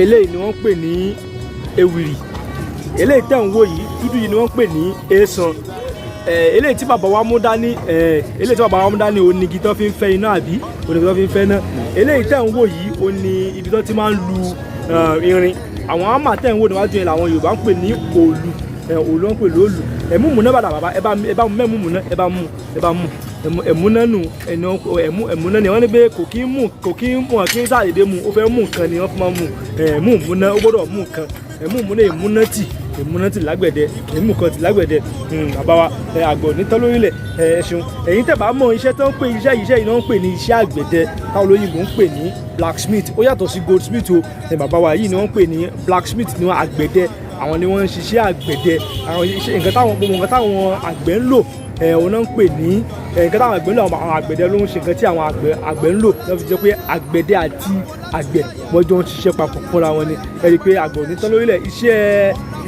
eléyìí ni wọ́n pè ní ewìrì, eléyìí tẹ̀ ń wò yìí dúdú yìí ni wọ́n pè ní èèsàn. Eléyìí tí bàbá wa mú dání onígi tó fi ń fẹ́ iná àbí onígi tó fi ń fẹ́ náà. Eléyìí tẹ̀ ń wò yìí ó ní ibi tó ti máa ń lu irin. Àwọn àmà tẹ̀ ń wò níwájú yẹn làwọn Yorùbá ń pè ní òòlù, òòlù ń pè lóòlù. Ẹ̀mú múná bàbá ẹ bá mú mẹ́mú múná ẹ bá mú ẹ̀múná nù ẹ̀múná ni wọ́n ní pé kò kí ń sàdédé mu, ó fẹ́ mú nǹkan ni wọ́n fi máa mú ẹ̀mú múná, ó gbọ́dọ̀ mú nǹkan ẹ̀mú múná ìmúná tì lágbẹ̀dẹ ẹ̀mú kan tì lágbẹ̀dẹ. Bàbá wa àgbọ̀ nítọ́ lórílẹ̀ ẹ̀ṣun ẹ̀yin tẹ̀ bá mọ̀ iṣẹ́ tó ń pè iṣẹ́ yìí náà ń pè ní iṣẹ́ àgbẹ̀dẹ táwọn olóyìnbó ń pè ní blacksmith. Ó yàtọ̀ sí goldsmith o. Bàbá wa yìí ni wọ́n ń pè ní blacksmith ní àgbẹ̀dẹ. Àwọn ni wọ́n ń ṣiṣẹ́ àgbẹ̀dẹ. Àwọn nǹkan táwọn àgbẹ̀ ń lò òun náà ń pè ní nǹkan táwọn àgbẹ̀ ń lò. Àwọn àgbẹ̀dẹ ló ń ṣe nǹkan tí àwọn àgbẹ̀ ń lò. Wọ́n fi jẹ́ pé àgbẹ̀dẹ àti àgbẹ̀ wọ́n jọ ń ṣiṣẹ́ papọ̀ fúnra wọn ni. Ẹ rí i pé àgbọ̀ nítọ́ lórílẹ̀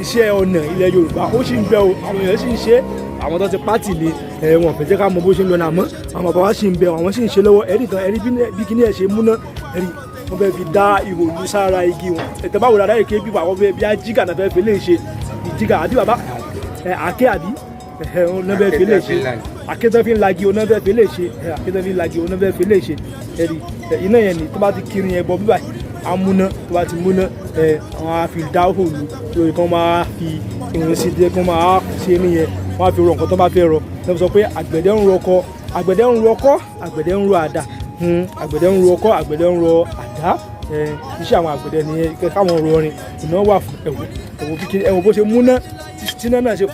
iṣẹ́ ọnà ilẹ̀ Yorùbá ó sì ń bẹ o, àwọn èèyàn sì ń ṣe, àwọn tó ti pátì ni wọn fẹ́ jẹ́ ká mọ bó ṣe ń lọ náà, àmọ́ àwọn bàbá wa sì ń bẹ, àwọn sì ń ṣe lọ́wọ́. Ẹ̀rí bí kíní ẹ̀ ṣe múná, ẹ̀rí wọ́n fẹ́ fi dá ihò lu sára igi wọn. Ẹ̀tẹ̀ báwo dáadáa yìí ké bí wọ́n fẹ́ bí ajígà náà fẹ́ fi lè ṣe ìjìgà àbí bàbá àké àbí ọ̀nà fẹ́ fi lè ṣe àké tó fi ń lagi ọ̀nà fẹ́ fi lè ṣe àké tó fi ń lagi ọ̀nà fẹ́ fi lè ṣe. Ẹ̀rí iná yẹn ni tó bá ti kiri yẹn bọ bíbà amúná tó bá ti múná àwọn á fi dá òòlù lórí kan máa fi Irinse dé kan máa ṣe nìyẹn, wọ́n á fi rọ nǹkan tó bá fẹ́ rọ. Wọ́n sọ pé àgbẹ̀dẹ ń rọkọ, àgbẹ̀dẹ ń rọkọ́, àgbẹ̀dẹ ń rọ àdá, àgbẹ̀dẹ ń rọkọ́, àgbẹ̀dẹ ń rọ àdá. Iṣẹ́ àwọn àgbẹ̀dẹ nìyẹn káwọn rọrin iná wà fún ẹ̀wọ̀n bó ṣe múná tí náà ṣe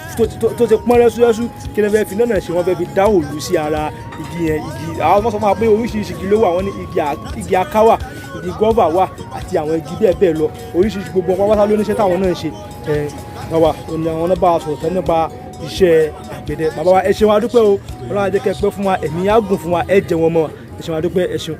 tó ṣe pọ́n rẹ́súrẹ́sú kí ni wọ́n fi náà ṣe wọ́n fẹ́ fi dá òòlù sí ara igi yẹn. Àwọn ọmọ sọ máa pé oríṣiríṣi igi ló wà, wọ́n ní igi akáwà, igi gọ́fà wà àti àwọn igi bẹ́ẹ̀ bẹ́ẹ̀ lọ. Oríṣiríṣi gbogbo ọmọ pátá ló níṣẹ́ táwọn náà ń ṣe. Bàbá òní àwọn náà bá a sọ̀rọ̀ tán nípa iṣẹ́ àgbẹ̀dẹ. Bàbá wa ẹ ṣeun a dúpẹ́ o, Ọlọ́run á jẹ́ kẹ́ pẹ́ fún wa, ẹ̀mí á gùn fún wa, ẹ jẹ́ wọn mọ́ wa. Ẹ ṣeun a dúpẹ́, ẹ ṣeun.